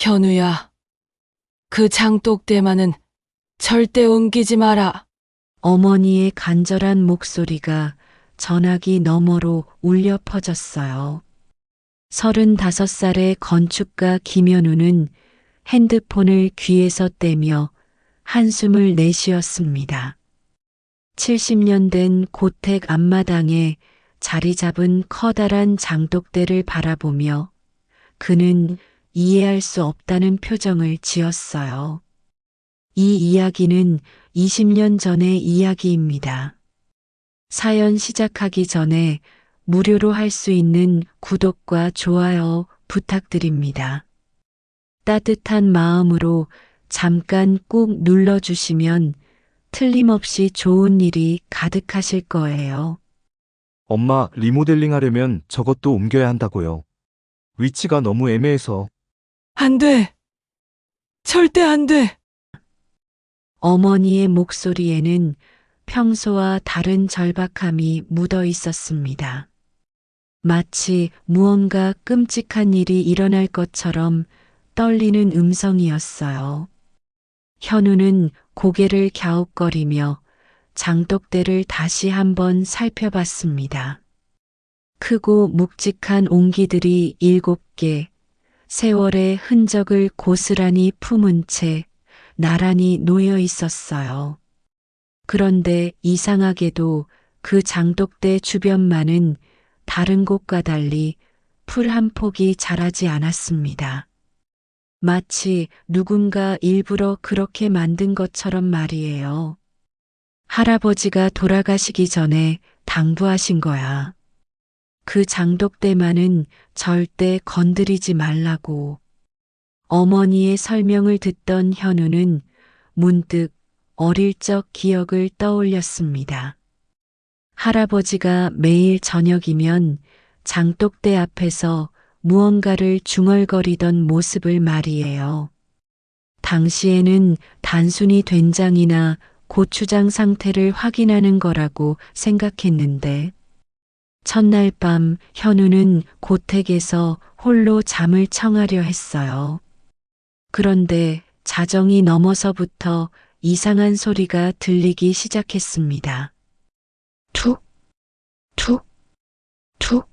현우야, 그 장독대만은 절대 옮기지 마라. 어머니의 간절한 목소리가 전화기 너머로 울려 퍼졌어요. 35살의 건축가 김현우는 핸드폰을 귀에서 떼며 한숨을 내쉬었습니다. 70년 된 고택 앞마당에 자리 잡은 커다란 장독대를 바라보며 그는 이해할 수 없다는 표정을 지었어요. 이 이야기는 20년 전의 이야기입니다. 사연 시작하기 전에 무료로 할 수 있는 구독과 좋아요 부탁드립니다. 따뜻한 마음으로 잠깐 꾹 눌러주시면 틀림없이 좋은 일이 가득하실 거예요. 엄마, 리모델링 하려면 저것도 옮겨야 한다고요. 위치가 너무 애매해서. 안 돼. 절대 안 돼. 어머니의 목소리에는 평소와 다른 절박함이 묻어 있었습니다. 마치 무언가 끔찍한 일이 일어날 것처럼 떨리는 음성이었어요. 현우는 고개를 갸웃거리며 장독대를 다시 한번 살펴봤습니다. 크고 묵직한 옹기들이 7개, 세월의 흔적을 고스란히 품은 채 나란히 놓여 있었어요. 그런데 이상하게도 그 장독대 주변만은 다른 곳과 달리 풀 한 폭이 자라지 않았습니다. 마치 누군가 일부러 그렇게 만든 것처럼 말이에요. 할아버지가 돌아가시기 전에 당부하신 거야. 그 장독대만은 절대 건드리지 말라고. 어머니의 설명을 듣던 현우는 문득 어릴 적 기억을 떠올렸습니다. 할아버지가 매일 저녁이면 장독대 앞에서 무언가를 중얼거리던 모습을 말이에요. 당시에는 단순히 된장이나 고추장 상태를 확인하는 거라고 생각했는데 첫날 밤 현우는 고택에서 홀로 잠을 청하려 했어요. 그런데 자정이 넘어서부터 이상한 소리가 들리기 시작했습니다. 툭, 툭, 툭.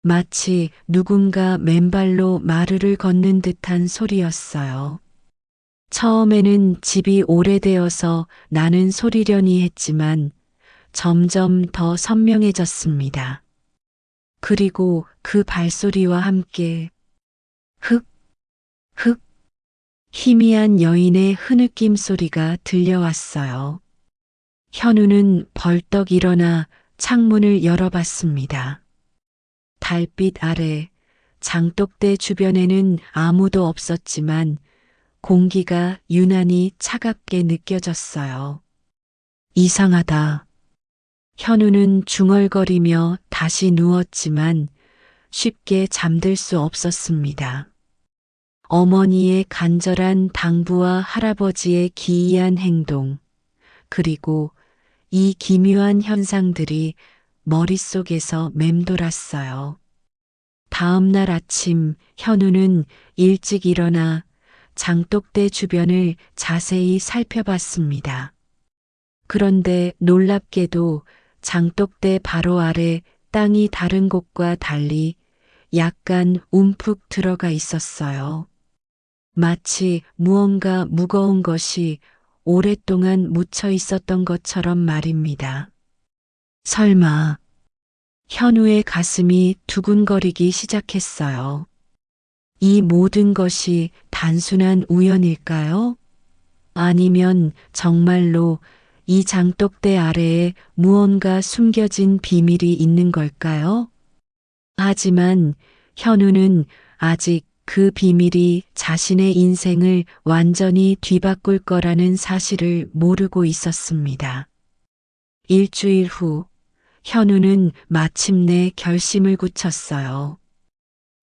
마치 누군가 맨발로 마루를 걷는 듯한 소리였어요. 처음에는 집이 오래되어서 나는 소리려니 했지만 점점 더 선명해졌습니다. 그리고 그 발소리와 함께 흑, 흑, 희미한 여인의 흐느낌 소리가 들려왔어요. 현우는 벌떡 일어나 창문을 열어봤습니다. 달빛 아래 장독대 주변에는 아무도 없었지만 공기가 유난히 차갑게 느껴졌어요. 이상하다. 현우는 중얼거리며 다시 누웠지만 쉽게 잠들 수 없었습니다. 어머니의 간절한 당부와 할아버지의 기이한 행동, 그리고 이 기묘한 현상들이 머릿속에서 맴돌았어요. 다음 날 아침 현우는 일찍 일어나 장독대 주변을 자세히 살펴봤습니다. 그런데 놀랍게도 장독대 바로 아래 땅이 다른 곳과 달리 약간 움푹 들어가 있었어요. 마치 무언가 무거운 것이 오랫동안 묻혀 있었던 것처럼 말입니다. 설마 현우의 가슴이 두근거리기 시작했어요. 이 모든 것이 단순한 우연일까요? 아니면 정말로 이 장독대 아래에 무언가 숨겨진 비밀이 있는 걸까요? 하지만 현우는 아직 그 비밀이 자신의 인생을 완전히 뒤바꿀 거라는 사실을 모르고 있었습니다. 일주일 후, 현우는 마침내 결심을 굳혔어요.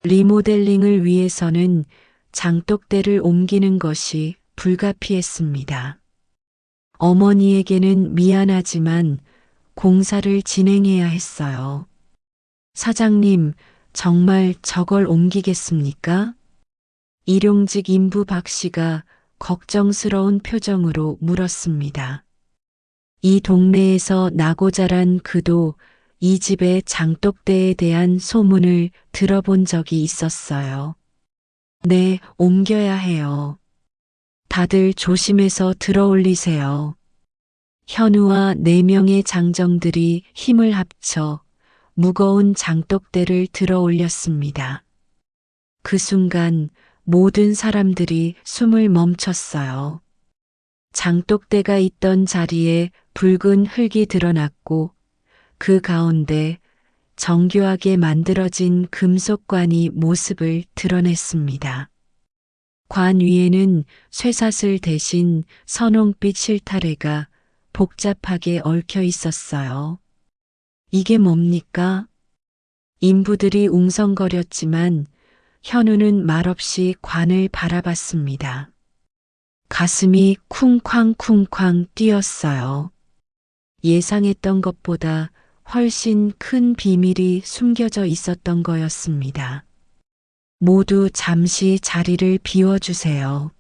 리모델링을 위해서는 장독대를 옮기는 것이 불가피했습니다. 어머니에게는 미안하지만 공사를 진행해야 했어요. 사장님, 정말 저걸 옮기겠습니까? 일용직 인부 박 씨가 걱정스러운 표정으로 물었습니다. 이 동네에서 나고 자란 그도 이 집의 장독대에 대한 소문을 들어본 적이 있었어요. 네, 옮겨야 해요. 다들 조심해서 들어올리세요. 현우와 4명의 장정들이 힘을 합쳐 무거운 장독대를 들어 올렸습니다. 그 순간 모든 사람들이 숨을 멈췄어요. 장독대가 있던 자리에 붉은 흙이 드러났고 그 가운데 정교하게 만들어진 금속관이 모습을 드러냈습니다. 관 위에는 쇠사슬 대신 선홍빛 실타래가 복잡하게 얽혀 있었어요. 이게 뭡니까? 인부들이 웅성거렸지만 현우는 말없이 관을 바라봤습니다. 가슴이 쿵쾅쿵쾅 뛰었어요. 예상했던 것보다 훨씬 큰 비밀이 숨겨져 있었던 거였습니다. 모두 잠시 자리를 비워주세요.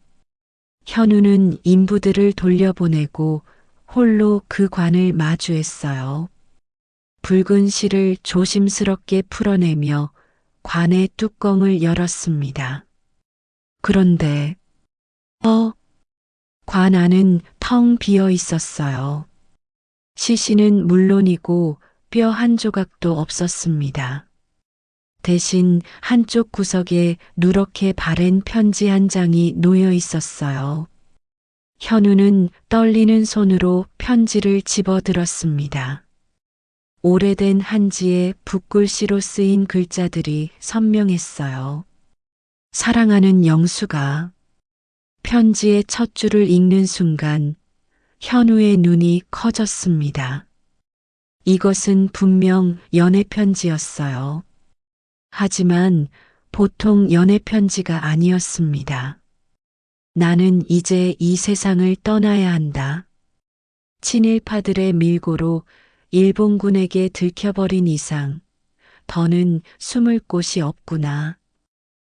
현우는 인부들을 돌려보내고 홀로 그 관을 마주했어요. 붉은 실을 조심스럽게 풀어내며 관의 뚜껑을 열었습니다. 그런데, 관 안은 텅 비어 있었어요. 시신은 물론이고 뼈 한 조각도 없었습니다. 대신 한쪽 구석에 누렇게 바랜 편지 한 장이 놓여 있었어요. 현우는 떨리는 손으로 편지를 집어들었습니다. 오래된 한지에 붓글씨로 쓰인 글자들이 선명했어요. 사랑하는 영수가. 편지의 첫 줄을 읽는 순간 현우의 눈이 커졌습니다. 이것은 분명 연애 편지였어요. 하지만 보통 연애 편지가 아니었습니다. 나는 이제 이 세상을 떠나야 한다. 친일파들의 밀고로 일본군에게 들켜버린 이상 더는 숨을 곳이 없구나.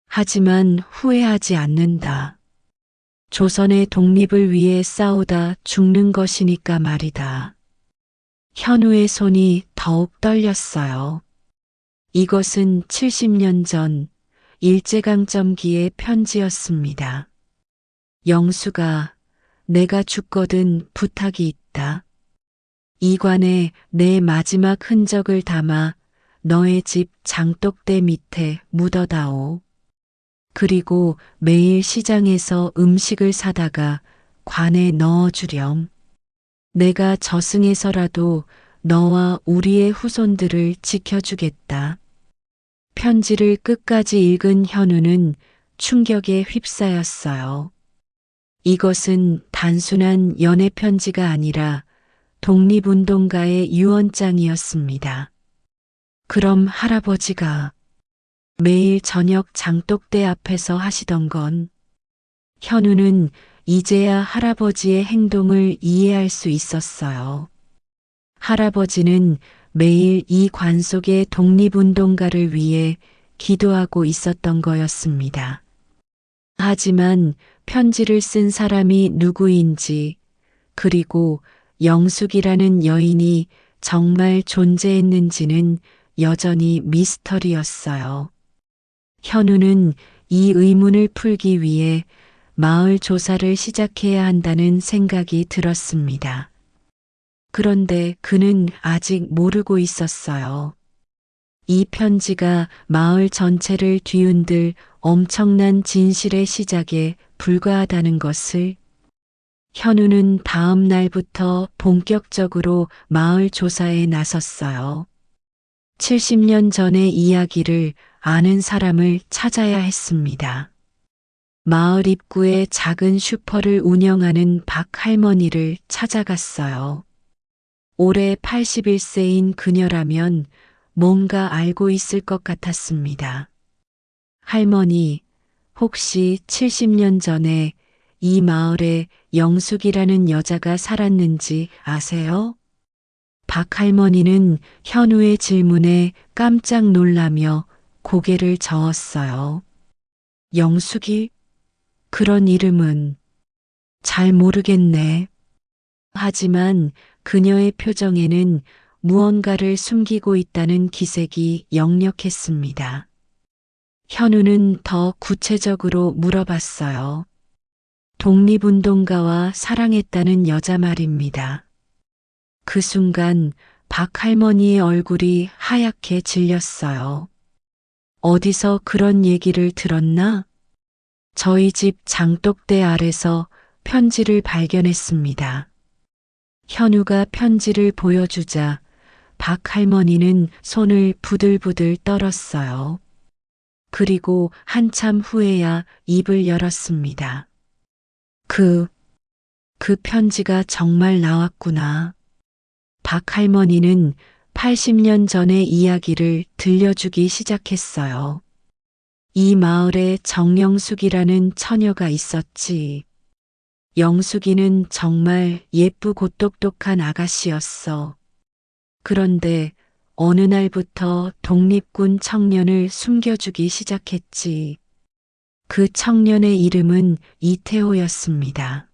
하지만 후회하지 않는다. 조선의 독립을 위해 싸우다 죽는 것이니까 말이다. 현우의 손이 더욱 떨렸어요. 이것은 70년 전 일제강점기의 편지였습니다. 영수가, 내가 죽거든 부탁이 있다. 이 관에 내 마지막 흔적을 담아 너의 집 장독대 밑에 묻어다오. 그리고 매일 시장에서 음식을 사다가 관에 넣어주렴. 내가 저승에서라도 너와 우리의 후손들을 지켜주겠다. 편지를 끝까지 읽은 현우는 충격에 휩싸였어요. 이것은 단순한 연애 편지가 아니라 독립운동가의 유언장이었습니다. 그럼 할아버지가 매일 저녁 장독대 앞에서 하시던 건, 현우는 이제야 할아버지의 행동을 이해할 수 있었어요. 할아버지는 매일 이 관 속의 독립운동가를 위해 기도하고 있었던 거였습니다. 하지만 편지를 쓴 사람이 누구인지, 그리고 영숙이라는 여인이 정말 존재했는지는 여전히 미스터리였어요. 현우는 이 의문을 풀기 위해 마을 조사를 시작해야 한다는 생각이 들었습니다. 그런데 그는 아직 모르고 있었어요. 이 편지가 마을 전체를 뒤흔들 엄청난 진실의 시작에 불과하다는 것을. 현우는 다음 날부터 본격적으로 마을 조사에 나섰어요. 70년 전의 이야기를 아는 사람을 찾아야 했습니다. 마을 입구에 작은 슈퍼를 운영하는 박 할머니를 찾아갔어요. 올해 81세인 그녀라면 뭔가 알고 있을 것 같았습니다. 할머니, 혹시 70년 전에 이 마을에 영숙이라는 여자가 살았는지 아세요? 박 할머니는 현우의 질문에 깜짝 놀라며 고개를 저었어요. 영숙이? 그런 이름은 잘 모르겠네. 하지만 그녀의 표정에는 무언가를 숨기고 있다는 기색이 역력했습니다. 현우는 더 구체적으로 물어봤어요. 독립운동가와 사랑했다는 여자 말입니다. 그 순간 박 할머니의 얼굴이 하얗게 질렸어요. 어디서 그런 얘기를 들었나? 저희 집 장독대 아래서 편지를 발견했습니다. 현우가 편지를 보여주자 박 할머니는 손을 부들부들 떨었어요. 그리고 한참 후에야 입을 열었습니다. 그 편지가 정말 나왔구나. 박 할머니는 80년 전의 이야기를 들려주기 시작했어요. 이 마을에 정영숙이라는 처녀가 있었지. 영숙이는 정말 예쁘고 똑똑한 아가씨였어. 그런데 어느 날부터 독립군 청년을 숨겨주기 시작했지. 그 청년의 이름은 이태호였습니다.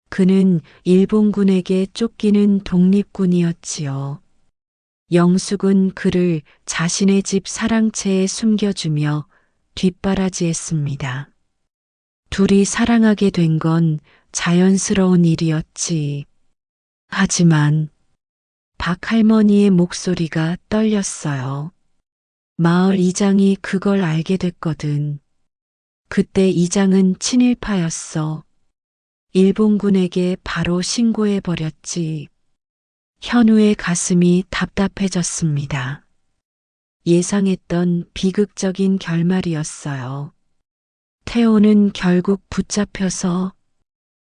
그는 일본군에게 쫓기는 독립군이었지요. 영숙은 그를 자신의 집 사랑채에 숨겨주며 뒷바라지했습니다. 둘이 사랑하게 된 건 자연스러운 일이었지. 하지만 박 할머니의 목소리가 떨렸어요. 마을 이장이 그걸 알게 됐거든. 그때 이장은 친일파였어. 일본군에게 바로 신고해버렸지. 현우의 가슴이 답답해졌습니다. 예상했던 비극적인 결말이었어요. 태호는 결국 붙잡혀서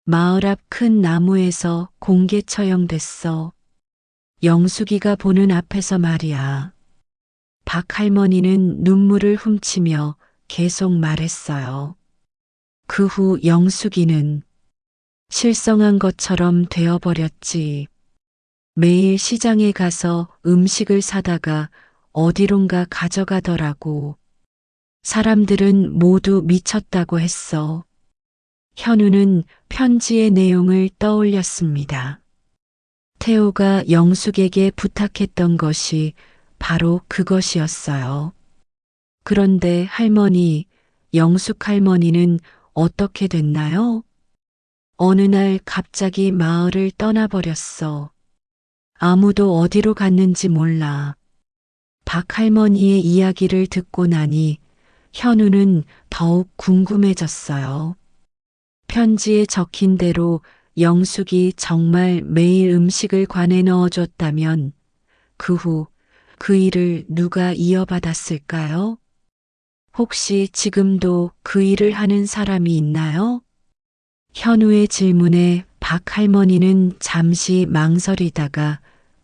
마을 앞 큰 나무에서 공개 처형됐어. 영숙이가 보는 앞에서 말이야. 박 할머니는 눈물을 훔치며 계속 말했어요. 그 후 영숙이는 실성한 것처럼 되어버렸지. 매일 시장에 가서 음식을 사다가 어디론가 가져가더라고. 사람들은 모두 미쳤다고 했어. 현우는 편지의 내용을 떠올렸습니다. 태호가 영숙에게 부탁했던 것이 바로 그것이었어요. 그런데 할머니, 영숙 할머니는 어떻게 됐나요? 어느 날 갑자기 마을을 떠나버렸어. 아무도 어디로 갔는지 몰라. 박 할머니의 이야기를 듣고 나니 현우는 더욱 궁금해졌어요. 편지에 적힌 대로 영숙이 정말 매일 음식을 관에 넣어줬다면 그 후 그 일을 누가 이어받았을까요? 혹시 지금도 그 일을 하는 사람이 있나요? 현우의 질문에 박 할머니는 잠시 망설이다가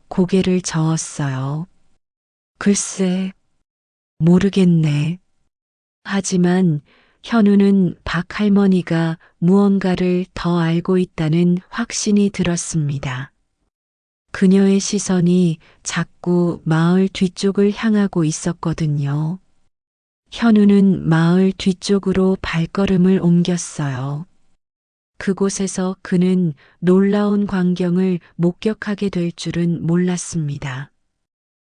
고개를 저었어요. 글쎄, 모르겠네. 하지만 현우는 박 할머니가 무언가를 더 알고 있다는 확신이 들었습니다. 그녀의 시선이 자꾸 마을 뒤쪽을 향하고 있었거든요. 현우는 마을 뒤쪽으로 발걸음을 옮겼어요. 그곳에서 그는 놀라운 광경을 목격하게 될 줄은 몰랐습니다.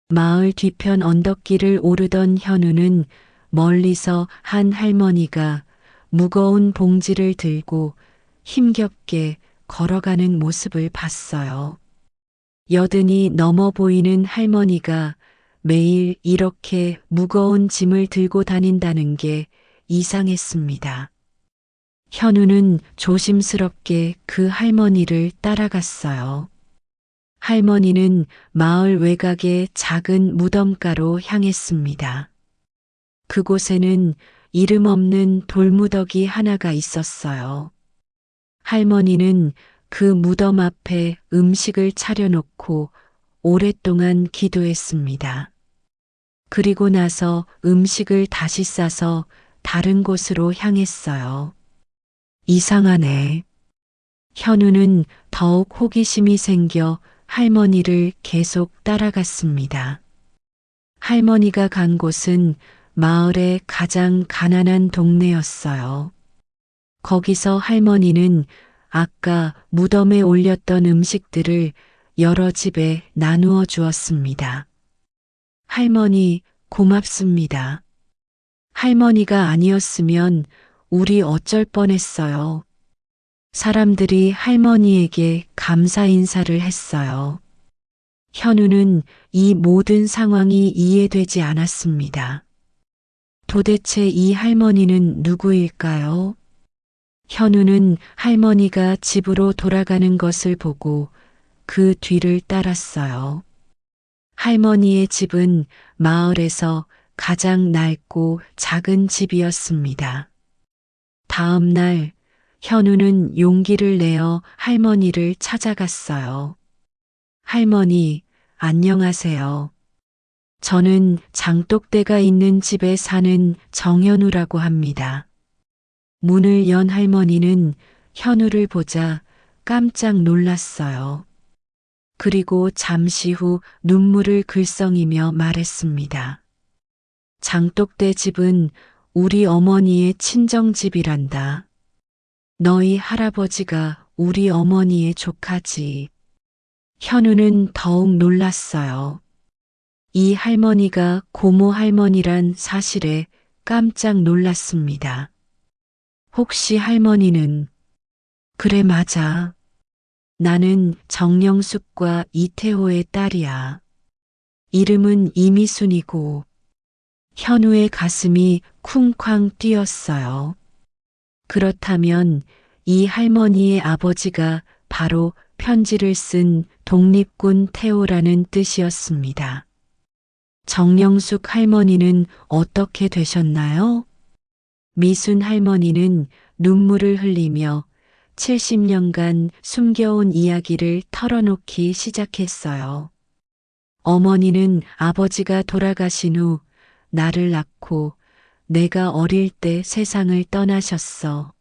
마을 뒤편 언덕길을 오르던 현우는 멀리서 한 할머니가 무거운 봉지를 들고 힘겹게 걸어가는 모습을 봤어요. 여든이 넘어 보이는 할머니가 매일 이렇게 무거운 짐을 들고 다닌다는 게 이상했습니다. 현우는 조심스럽게 그 할머니를 따라갔어요. 할머니는 마을 외곽의 작은 무덤가로 향했습니다. 그곳에는 이름 없는 돌무더기 하나가 있었어요. 할머니는 그 무덤 앞에 음식을 차려놓고 오랫동안 기도했습니다. 그리고 나서 음식을 다시 싸서 다른 곳으로 향했어요. 이상하네. 현우는 더욱 호기심이 생겨 할머니를 계속 따라갔습니다. 할머니가 간 곳은 마을의 가장 가난한 동네였어요. 거기서 할머니는 아까 무덤에 올렸던 음식들을 여러 집에 나누어 주었습니다. 할머니, 고맙습니다. 할머니가 아니었으면 우리 어쩔 뻔했어요. 사람들이 할머니에게 감사 인사를 했어요. 현우는 이 모든 상황이 이해되지 않았습니다. 도대체 이 할머니는 누구일까요? 현우는 할머니가 집으로 돌아가는 것을 보고 그 뒤를 따랐어요. 할머니의 집은 마을에서 가장 낡고 작은 집이었습니다. 다음 날 현우는 용기를 내어 할머니를 찾아갔어요. 할머니, 안녕하세요. 저는 장독대가 있는 집에 사는 정현우라고 합니다. 문을 연 할머니는 현우를 보자 깜짝 놀랐어요. 그리고 잠시 후 눈물을 글썽이며 말했습니다. 장독대 집은 우리 어머니의 친정집이란다. 너희 할아버지가 우리 어머니의 조카지. 현우는 더욱 놀랐어요. 이 할머니가 고모 할머니란 사실에 깜짝 놀랐습니다. 혹시 할머니는 그래 맞아. 나는 정영숙과 이태호의 딸이야. 이름은 이미순이고 현우의 가슴이 쿵쾅 뛰었어요. 그렇다면 이 할머니의 아버지가 바로 편지를 쓴 독립군 태호라는 뜻이었습니다. 정영숙 할머니는 어떻게 되셨나요? 미순 할머니는 눈물을 흘리며 70년간 숨겨온 이야기를 털어놓기 시작했어요. 어머니는 아버지가 돌아가신 후 나를 낳고 내가 어릴 때 세상을 떠나셨어.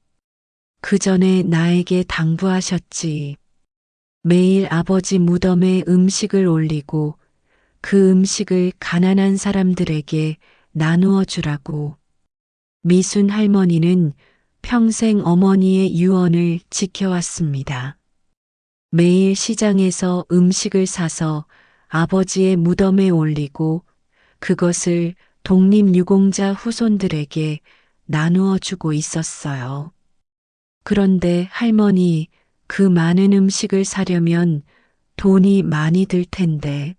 그 전에 나에게 당부하셨지. 매일 아버지 무덤에 음식을 올리고 그 음식을 가난한 사람들에게 나누어 주라고. 미순 할머니는 평생 어머니의 유언을 지켜왔습니다. 매일 시장에서 음식을 사서 아버지의 무덤에 올리고 그것을 독립유공자 후손들에게 나누어 주고 있었어요. 그런데 할머니, 그 많은 음식을 사려면 돈이 많이 들 텐데.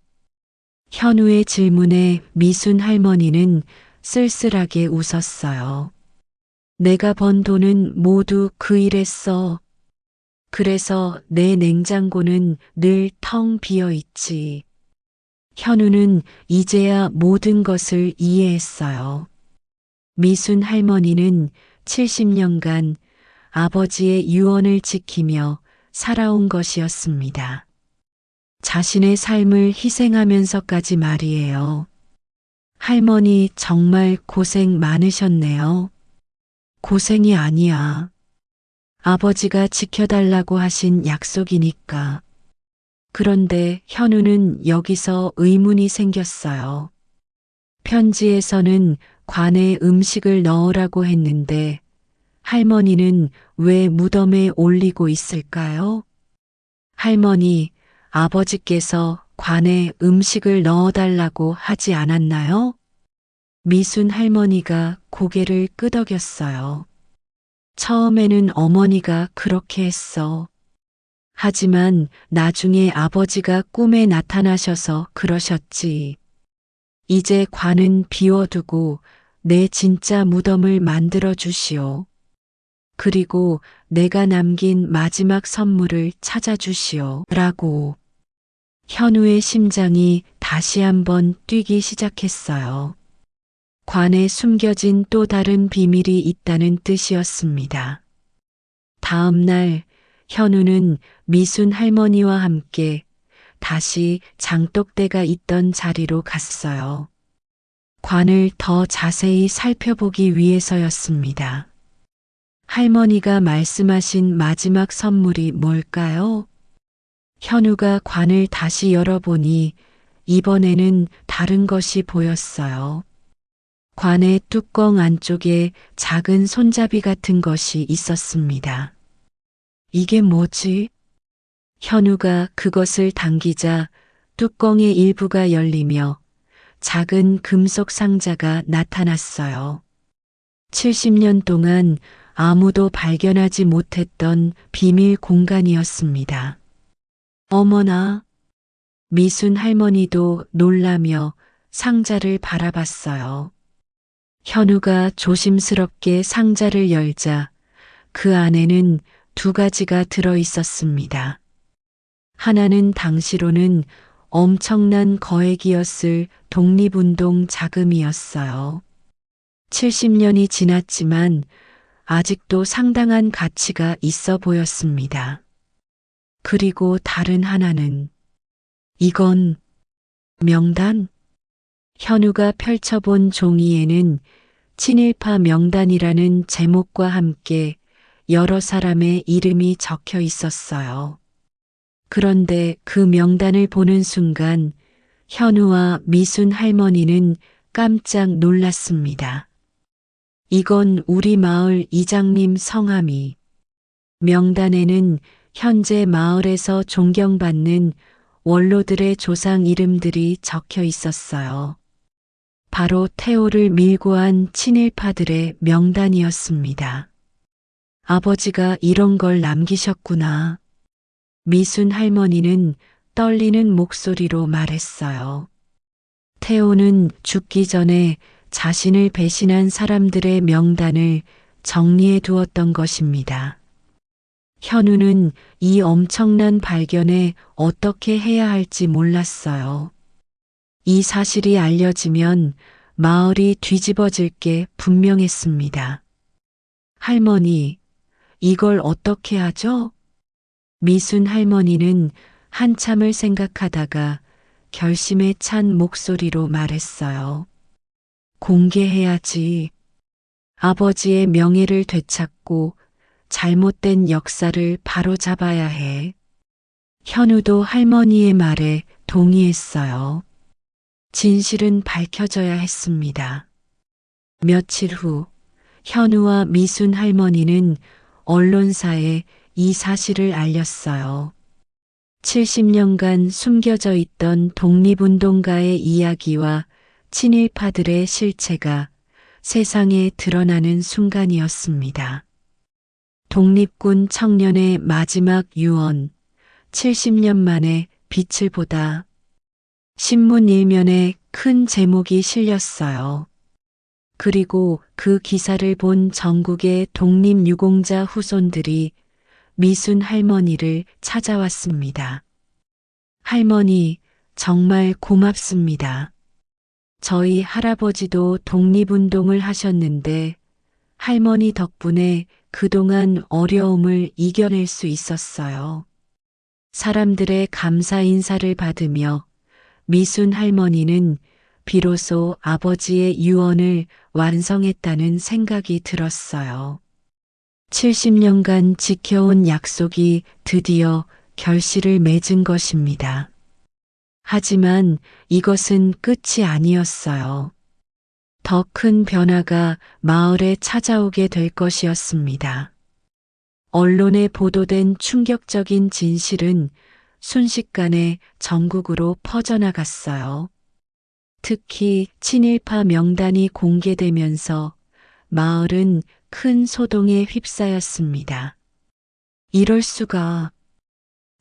현우의 질문에 미순 할머니는 쓸쓸하게 웃었어요. 내가 번 돈은 모두 그 일에 써. 그래서 내 냉장고는 늘 텅 비어 있지. 현우는 이제야 모든 것을 이해했어요. 미순 할머니는 70년간 아버지의 유언을 지키며 살아온 것이었습니다. 자신의 삶을 희생하면서까지 말이에요. 할머니 정말 고생 많으셨네요. 고생이 아니야. 아버지가 지켜달라고 하신 약속이니까. 그런데 현우는 여기서 의문이 생겼어요. 편지에서는 관에 음식을 넣으라고 했는데 할머니는 왜 무덤에 올리고 있을까요? 할머니, 아버지께서 관에 음식을 넣어달라고 하지 않았나요? 미순 할머니가 고개를 끄덕였어요. 처음에는 어머니가 그렇게 했어. 하지만 나중에 아버지가 꿈에 나타나셔서 그러셨지. 이제 관은 비워두고 내 진짜 무덤을 만들어 주시오. 그리고 내가 남긴 마지막 선물을 찾아주시오. 라고. 현우의 심장이 다시 한번 뛰기 시작했어요. 관에 숨겨진 또 다른 비밀이 있다는 뜻이었습니다. 다음 날 현우는 미순 할머니와 함께 다시 장독대가 있던 자리로 갔어요. 관을 더 자세히 살펴보기 위해서였습니다. 할머니가 말씀하신 마지막 선물이 뭘까요? 현우가 관을 다시 열어보니 이번에는 다른 것이 보였어요. 관의 뚜껑 안쪽에 작은 손잡이 같은 것이 있었습니다. 이게 뭐지? 현우가 그것을 당기자 뚜껑의 일부가 열리며 작은 금속 상자가 나타났어요. 70년 동안 아무도 발견하지 못했던 비밀 공간이었습니다. 어머나! 미순 할머니도 놀라며 상자를 바라봤어요. 현우가 조심스럽게 상자를 열자 그 안에는 2가지가 들어 있었습니다. 하나는 당시로는 엄청난 거액이었을 독립운동 자금이었어요. 70년이 지났지만 아직도 상당한 가치가 있어 보였습니다. 그리고 다른 하나는 이건 명단? 현우가 펼쳐본 종이에는 친일파 명단이라는 제목과 함께 여러 사람의 이름이 적혀 있었어요. 그런데 그 명단을 보는 순간 현우와 미순 할머니는 깜짝 놀랐습니다. 이건 우리 마을 이장님 성함이. 명단에는 현재 마을에서 존경받는 원로들의 조상 이름들이 적혀 있었어요. 바로 태호를 밀고 한 친일파들의 명단이었습니다. 아버지가 이런 걸 남기셨구나. 미순 할머니는 떨리는 목소리로 말했어요. 태호는 죽기 전에 자신을 배신한 사람들의 명단을 정리해 두었던 것입니다. 현우는 이 엄청난 발견에 어떻게 해야 할지 몰랐어요. 이 사실이 알려지면 마을이 뒤집어질 게 분명했습니다. 할머니, 이걸 어떻게 하죠? 미순 할머니는 한참을 생각하다가 결심에 찬 목소리로 말했어요. 공개해야지. 아버지의 명예를 되찾고 잘못된 역사를 바로잡아야 해. 현우도 할머니의 말에 동의했어요. 진실은 밝혀져야 했습니다. 며칠 후 현우와 미순 할머니는 언론사에 이 사실을 알렸어요. 70년간 숨겨져 있던 독립운동가의 이야기와 친일파들의 실체가 세상에 드러나는 순간이었습니다. 독립군 청년의 마지막 유언, 70년 만에 빛을 보다. 신문 일면에 큰 제목이 실렸어요. 그리고 그 기사를 본 전국의 독립유공자 후손들이 미순 할머니를 찾아왔습니다. 할머니, 정말 고맙습니다. 저희 할아버지도 독립운동을 하셨는데 할머니 덕분에 그동안 어려움을 이겨낼 수 있었어요. 사람들의 감사 인사를 받으며 미순 할머니는 비로소 아버지의 유언을 완성했다는 생각이 들었어요. 70년간 지켜온 약속이 드디어 결실을 맺은 것입니다. 하지만 이것은 끝이 아니었어요. 더 큰 변화가 마을에 찾아오게 될 것이었습니다. 언론에 보도된 충격적인 진실은 순식간에 전국으로 퍼져나갔어요. 특히 친일파 명단이 공개되면서 마을은 큰 소동에 휩싸였습니다. 이럴 수가.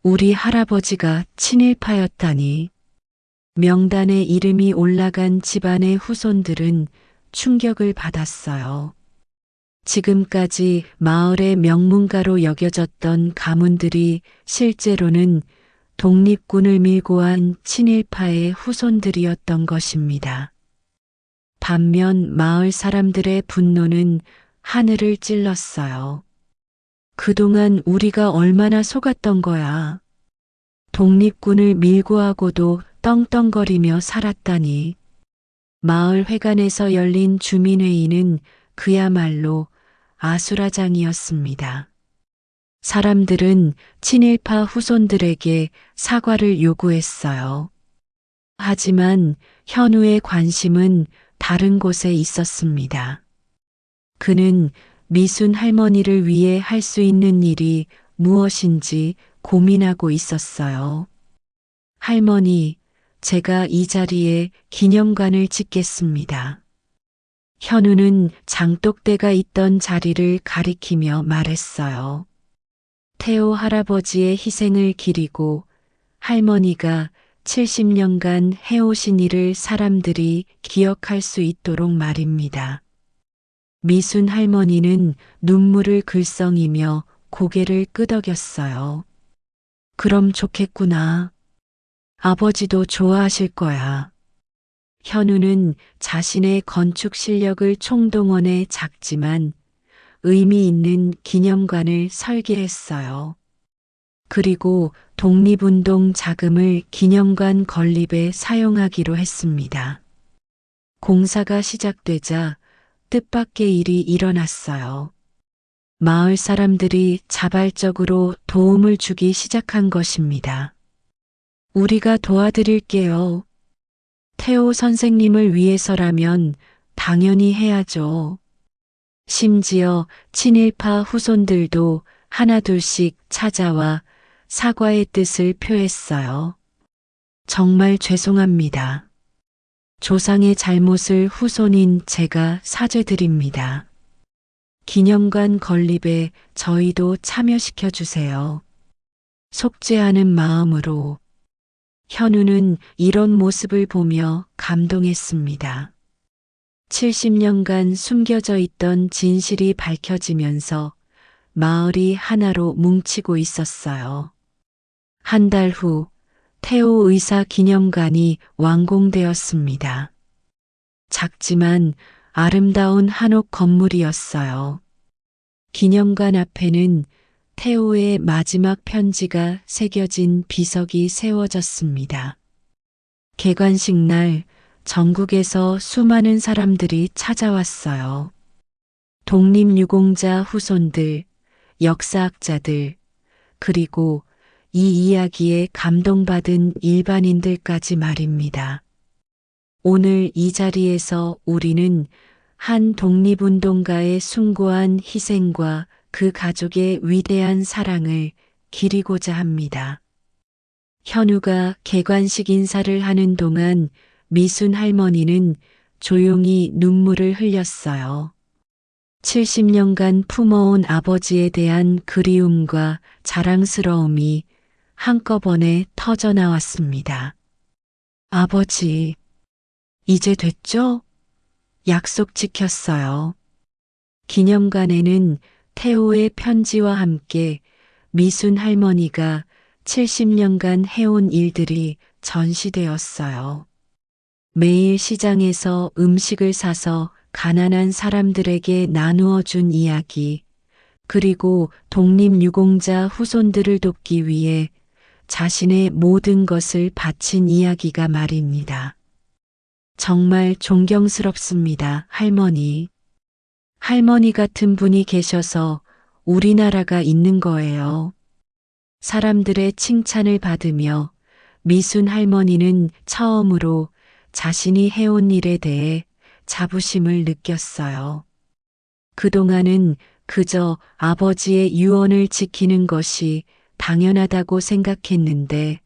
우리 할아버지가 친일파였다니. 명단에 이름이 올라간 집안의 후손들은 충격을 받았어요. 지금까지 마을의 명문가로 여겨졌던 가문들이 실제로는 독립군을 밀고 한 친일파의 후손들이었던 것입니다. 반면 마을 사람들의 분노는 하늘을 찔렀어요. 그동안 우리가 얼마나 속았던 거야. 독립군을 밀고 하고도 떵떵거리며 살았다니. 마을 회관에서 열린 주민회의는 그야말로 아수라장이었습니다. 사람들은 친일파 후손들에게 사과를 요구했어요. 하지만 현우의 관심은 다른 곳에 있었습니다. 그는 미순 할머니를 위해 할 수 있는 일이 무엇인지 고민하고 있었어요. 할머니, 제가 이 자리에 기념관을 짓겠습니다. 현우는 장독대가 있던 자리를 가리키며 말했어요. 태호 할아버지의 희생을 기리고 할머니가 70년간 해오신 일을 사람들이 기억할 수 있도록 말입니다. 미순 할머니는 눈물을 글썽이며 고개를 끄덕였어요. 그럼 좋겠구나. 아버지도 좋아하실 거야. 현우는 자신의 건축 실력을 총동원해 작지만 의미 있는 기념관을 설계했어요. 그리고 독립운동 자금을 기념관 건립에 사용하기로 했습니다. 공사가 시작되자 뜻밖의 일이 일어났어요. 마을 사람들이 자발적으로 도움을 주기 시작한 것입니다. 우리가 도와드릴게요. 태호 선생님을 위해서라면 당연히 해야죠. 심지어 친일파 후손들도 하나둘씩 찾아와 사과의 뜻을 표했어요. 정말 죄송합니다. 조상의 잘못을 후손인 제가 사죄드립니다. 기념관 건립에 저희도 참여시켜 주세요. 속죄하는 마음으로. 현우는 이런 모습을 보며 감동했습니다. 70년간 숨겨져 있던 진실이 밝혀지면서 마을이 하나로 뭉치고 있었어요. 한 달 후 태호 의사 기념관이 완공되었습니다. 작지만 아름다운 한옥 건물이었어요. 기념관 앞에는 태호의 마지막 편지가 새겨진 비석이 세워졌습니다. 개관식 날 전국에서 수많은 사람들이 찾아왔어요. 독립유공자 후손들, 역사학자들, 그리고 이 이야기에 감동받은 일반인들까지 말입니다. 오늘 이 자리에서 우리는 한 독립운동가의 숭고한 희생과 그 가족의 위대한 사랑을 기리고자 합니다. 현우가 개관식 인사를 하는 동안 미순 할머니는 조용히 눈물을 흘렸어요. 70년간 품어온 아버지에 대한 그리움과 자랑스러움이 한꺼번에 터져나왔습니다. 아버지, 이제 됐죠? 약속 지켰어요. 기념관에는 태호의 편지와 함께 미순 할머니가 70년간 해온 일들이 전시되었어요. 매일 시장에서 음식을 사서 가난한 사람들에게 나누어 준 이야기, 그리고 독립유공자 후손들을 돕기 위해 자신의 모든 것을 바친 이야기가 말입니다. 정말 존경스럽습니다, 할머니. 할머니 같은 분이 계셔서 우리나라가 있는 거예요. 사람들의 칭찬을 받으며 미순 할머니는 처음으로 자신이 해온 일에 대해 자부심을 느꼈어요. 그동안은 그저 아버지의 유언을 지키는 것이 당연하다고 생각했는데,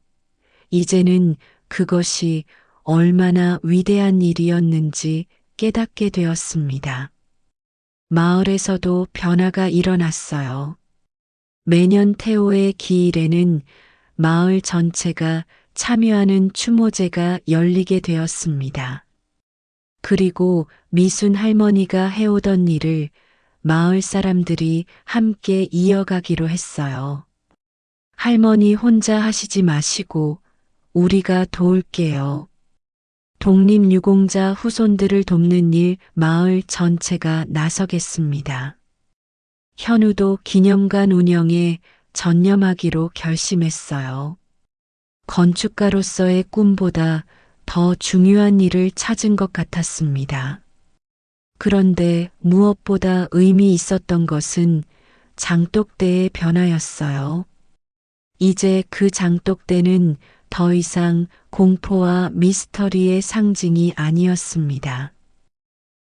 이제는 그것이 얼마나 위대한 일이었는지 깨닫게 되었습니다. 마을에서도 변화가 일어났어요. 매년 태호의 기일에는 마을 전체가 참여하는 추모제가 열리게 되었습니다. 그리고 미순 할머니가 해오던 일을 마을 사람들이 함께 이어가기로 했어요. 할머니 혼자 하시지 마시고 우리가 도울게요. 독립유공자 후손들을 돕는 일 마을 전체가 나서겠습니다. 현우도 기념관 운영에 전념하기로 결심했어요. 건축가로서의 꿈보다 더 중요한 일을 찾은 것 같았습니다. 그런데 무엇보다 의미 있었던 것은 장독대의 변화였어요. 이제 그 장독대는 더 이상 공포와 미스터리의 상징이 아니었습니다.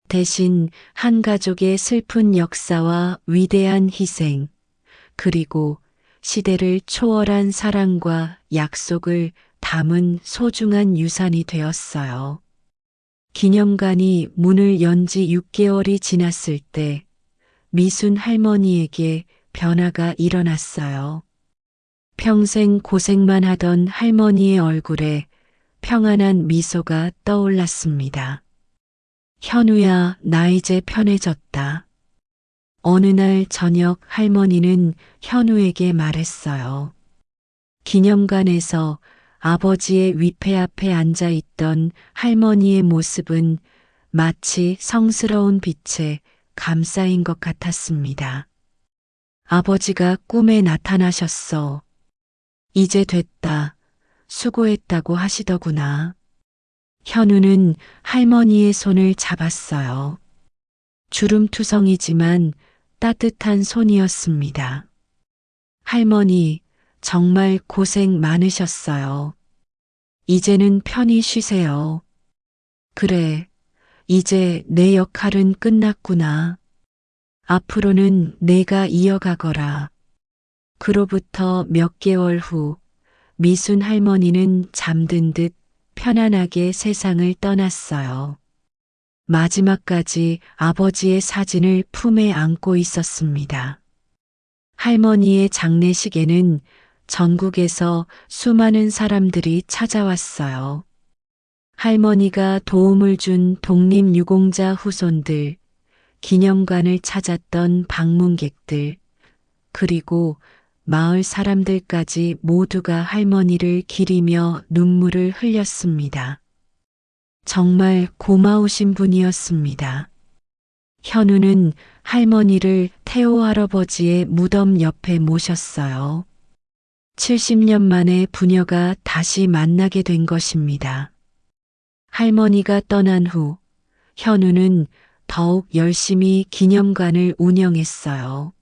대신 한 가족의 슬픈 역사와 위대한 희생, 그리고 시대를 초월한 사랑과 약속을 담은 소중한 유산이 되었어요. 기념관이 문을 연 지 6개월이 지났을 때 미순 할머니에게 변화가 일어났어요. 평생 고생만 하던 할머니의 얼굴에 평안한 미소가 떠올랐습니다. 현우야, 나 이제 편해졌다. 어느 날 저녁 할머니는 현우에게 말했어요. 기념관에서 아버지의 위패 앞에 앉아 있던 할머니의 모습은 마치 성스러운 빛에 감싸인 것 같았습니다. 아버지가 꿈에 나타나셨어. 이제 됐다. 수고했다고 하시더구나. 현우는 할머니의 손을 잡았어요. 주름투성이지만 따뜻한 손이었습니다. 할머니, 정말 고생 많으셨어요. 이제는 편히 쉬세요. 그래, 이제 내 역할은 끝났구나. 앞으로는 내가 이어가거라. 그로부터 몇 개월 후, 미순 할머니는 잠든 듯 편안하게 세상을 떠났어요. 마지막까지 아버지의 사진을 품에 안고 있었습니다. 할머니의 장례식에는 전국에서 수많은 사람들이 찾아왔어요. 할머니가 도움을 준 독립유공자 후손들, 기념관을 찾았던 방문객들, 그리고 마을 사람들까지 모두가 할머니를 기리며 눈물을 흘렸습니다. 정말 고마우신 분이었습니다. 현우는 할머니를 태호 할아버지의 무덤 옆에 모셨어요. 70년 만에 부녀가 다시 만나게 된 것입니다. 할머니가 떠난 후 현우는 더욱 열심히 기념관을 운영했어요.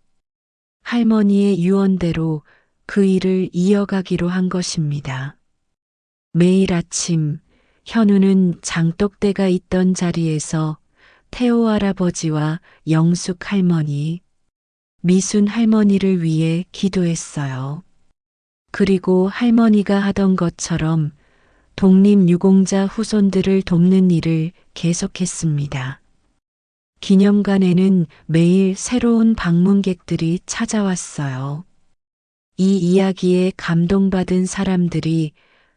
할머니의 유언대로 그 일을 이어가기로 한 것입니다. 매일 아침 현우는 장독대가 있던 자리에서 태호 할아버지와 영숙 할머니, 미순 할머니를 위해 기도했어요. 그리고 할머니가 하던 것처럼 독립유공자 후손들을 돕는 일을 계속했습니다. 기념관에는 매일 새로운 방문객들이 찾아왔어요. 이 이야기에 감동받은 사람들이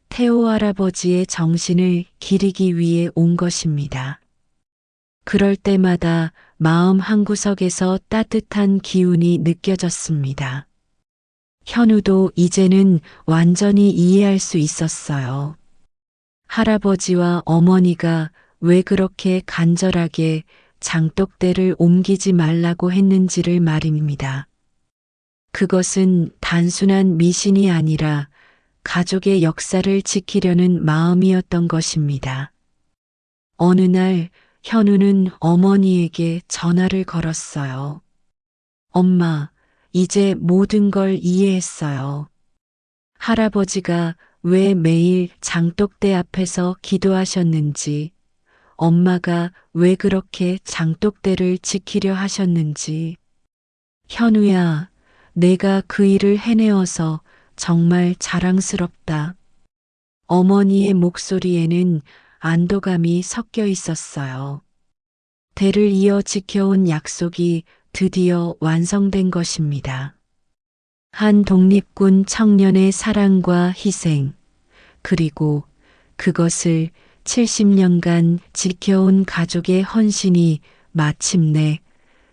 태호 할아버지의 정신을 기리기 위해 온 것입니다. 그럴 때마다 마음 한구석에서 따뜻한 기운이 느껴졌습니다. 현우도 이제는 완전히 이해할 수 있었어요. 할아버지와 어머니가 왜 그렇게 간절하게 장독대를 옮기지 말라고 했는지를 말입니다. 그것은 단순한 미신이 아니라 가족의 역사를 지키려는 마음이었던 것입니다. 어느 날 현우는 어머니에게 전화를 걸었어요. 엄마, 이제 모든 걸 이해했어요. 할아버지가 왜 매일 장독대 앞에서 기도하셨는지, 엄마가 왜 그렇게 장독대를 지키려 하셨는지. 현우야, 내가 그 일을 해내어서 정말 자랑스럽다. 어머니의 목소리에는 안도감이 섞여 있었어요. 대를 이어 지켜온 약속이 드디어 완성된 것입니다. 한 독립군 청년의 사랑과 희생, 그리고 그것을 70년간 지켜온 가족의 헌신이 마침내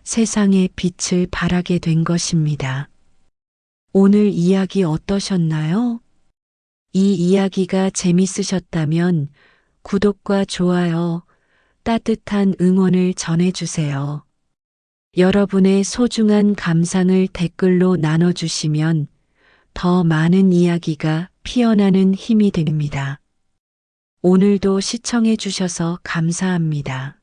세상의 빛을 발하게 된 것입니다. 오늘 이야기 어떠셨나요? 이 이야기가 재밌으셨다면 구독과 좋아요, 따뜻한 응원을 전해주세요. 여러분의 소중한 감상을 댓글로 나눠주시면 더 많은 이야기가 피어나는 힘이 됩니다. 오늘도 시청해 주셔서 감사합니다.